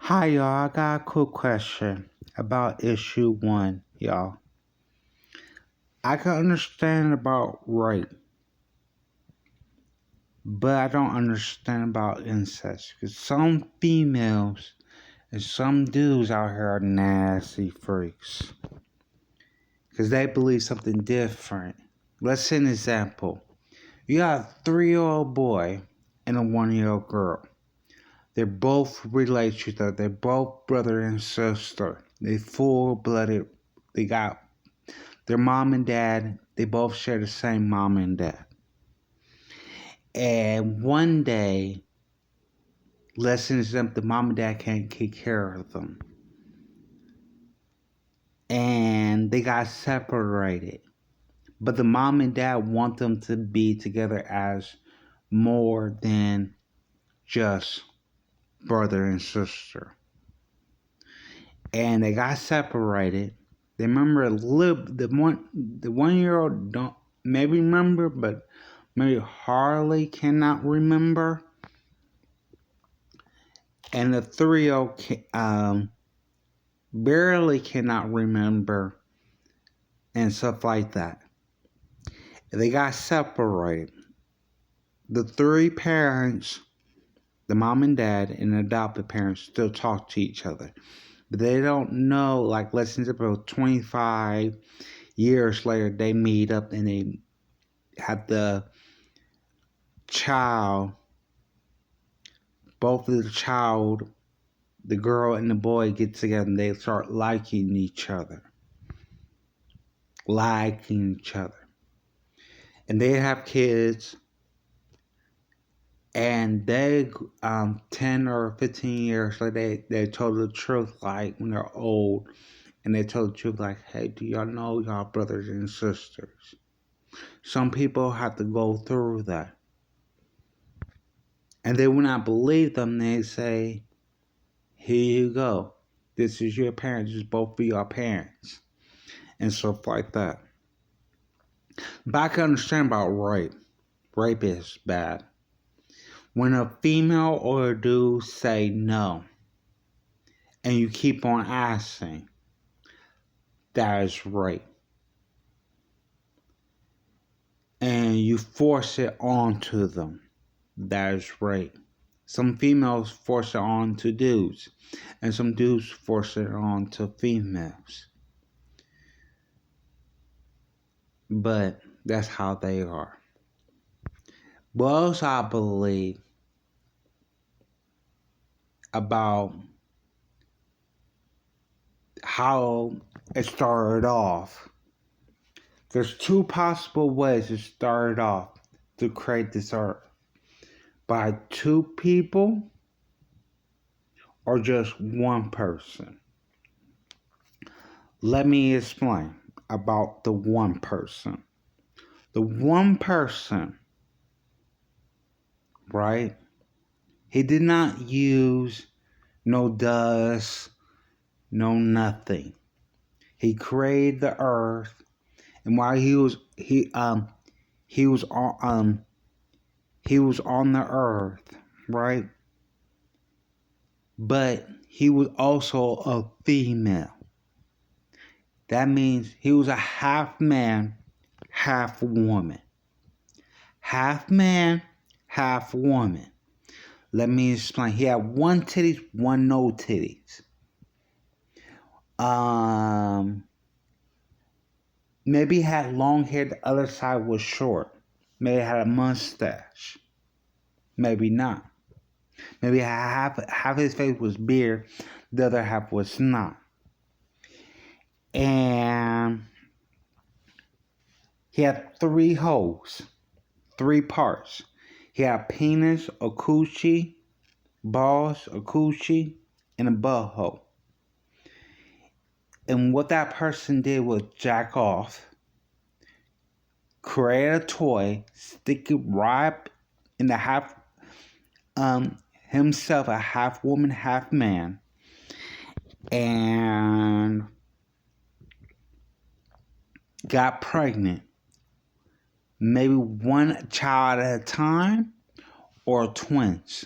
Hi, y'all. I got a quick question about issue one, y'all. I can understand about rape, but I don't understand about incest. Because some females and some dudes out here are nasty freaks. Because they believe something different. Let's say an example. You got a 3-year-old boy and a 1-year-old girl. They're both related to each other. They're both brother and sister. They full-blooded. They got their mom and dad. They both share the same mom and dad. And one day, lessons them the mom and dad can't take care of them. And they got separated. But the mom and dad want them to be together as more than just brother and sister. And they got separated. They remember a little. The 1-year-old don't maybe remember, but maybe hardly cannot remember. And the 3-year-old barely cannot remember, and stuff like that. They got separated. The 3 parents, the mom and dad, and the adopted parents, still talk to each other. But they don't know, like, lessons about 25 years later, they meet up and they have the child, both of the child, the girl and the boy get together and they start liking each other. And they have kids, and they 10 or 15 years later they told the truth, like when they're old, and they told the truth, like, hey, do y'all know y'all brothers and sisters? Some people have to go through that, and they will not believe them. They say, here you go, this is your parents, it's both of your parents, and stuff like that. But I can understand about rape. Rape is bad. When a female or a dude say no, and you keep on asking, that is rape. And you force it onto them, that is rape. Some females force it on to dudes, and some dudes force it on to females. But that's how they are. But also I believe about how it started off. There's 2 possible ways it started off to create this art. By 2 people or just 1 person. Let me explain about the 1 person. The 1 person, right? He did not use no dust, no nothing. He created the earth, and while he was on the earth, right? But he was also a female. That means he was a half man, half woman. Half man, half woman. Let me explain. He had 1 titties, 1 no titties. Maybe he had long hair, the other side was short. Maybe he had a mustache. Maybe not. Maybe half his face was beard, the other half was not. And he had 3 holes, 3 parts. He had penis, a coochie, balls, a coochie, and a butthole. And what that person did was jack off, create a toy, stick it right in the half, himself a half woman, half man, and got pregnant. Maybe 1 child at a time, or twins.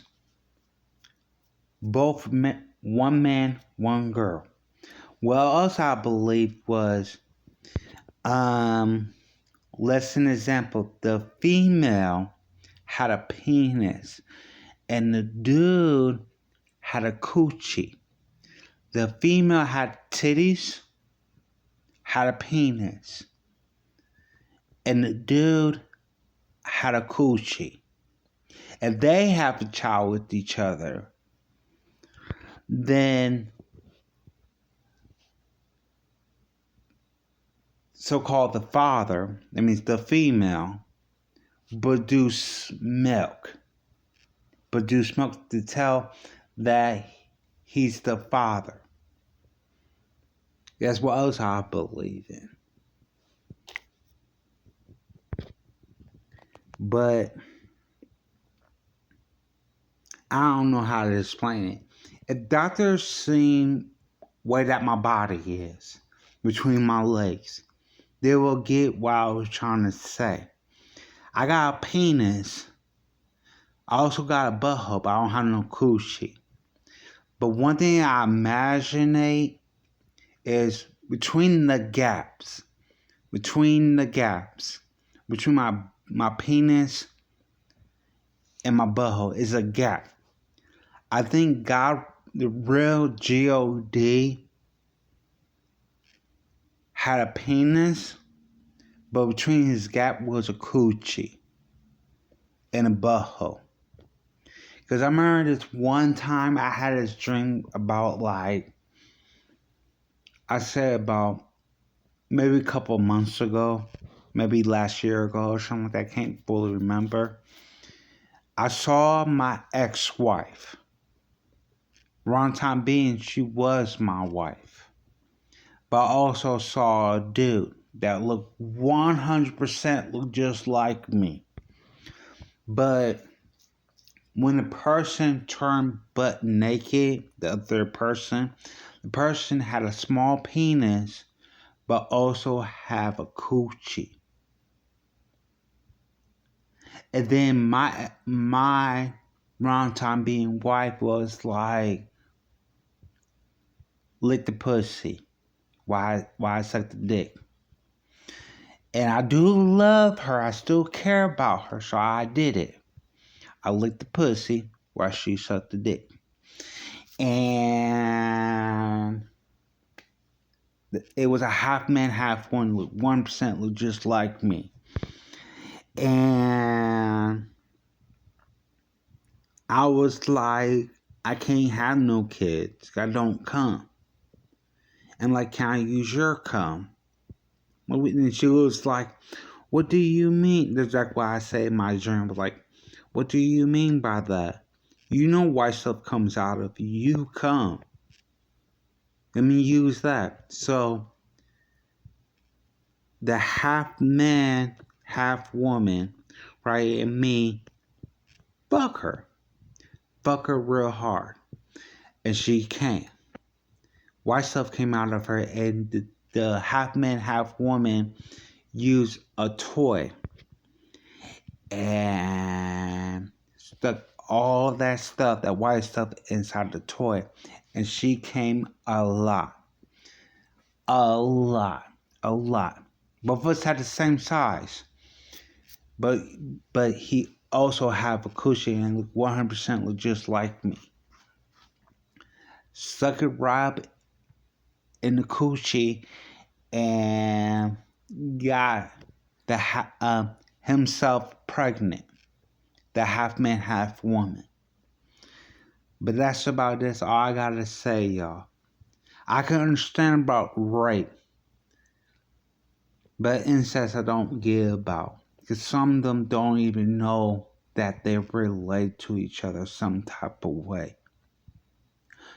Both one man, one girl. Well, else I believe was, let's an example. The female had a penis, and the dude had a coochie. The female had titties, had a penis, and the dude had a coochie. If they have a child with each other, then so-called the father, that means the female, produce milk to tell that he's the father. That's what else I believe in. But I don't know how to explain it. If doctors seen where that my body is, between my legs, they will get what I was trying to say. I got a penis. I also got a butthole, but I don't have no coochie. But one thing I imagine is between my penis and my butthole is a gap. I think God, the real God, had a penis, but between his gap was a coochie and a butthole. Because I remember this one time I had this dream about, like, I said about maybe a couple of months ago, maybe last year ago or something like that. I can't fully remember. I saw my ex-wife. Wrong time being, she was my wife. But I also saw a dude that looked 100% looked just like me. But when the person turned butt naked, the other person, the person had a small penis, but also have a coochie. And then my wrong time being wife was like, lick the pussy. Why I suck the dick. And I do love her. I still care about her, so I did it. I licked the pussy while she sucked the dick. And it was a half man, half woman. 1% looked just like me. And I was like, I can't have no kids. I don't come. And like, can I use your cum? And she was like, what do you mean? That's like why I say in my dream, was like, what do you mean by that? You know why stuff comes out of you cum. Let me use that. So, the half man, half woman, right, and me, fuck her. Fuck her real hard. And she can't. Why stuff came out of her, and the half man, half woman used a toy and stuck all that stuff, that white stuff, inside the toy, and she came a lot. Both of us had the same size, but he also have a cushion and 100% look just like me. Suck it right in the coochie and got himself pregnant. The half man, half woman. But that's about this. All I gotta say, y'all. I can understand about rape, but incest I don't get about. Because some of them don't even know that they relate to each other some type of way.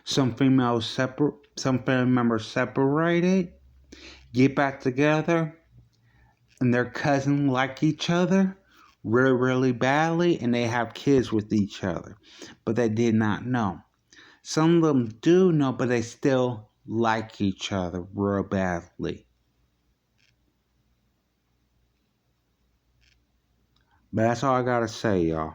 Some family members separated, get back together, and their cousins like each other really, really badly, and they have kids with each other. But they did not know. Some of them do know, but they still like each other real badly. But that's all I gotta say, y'all.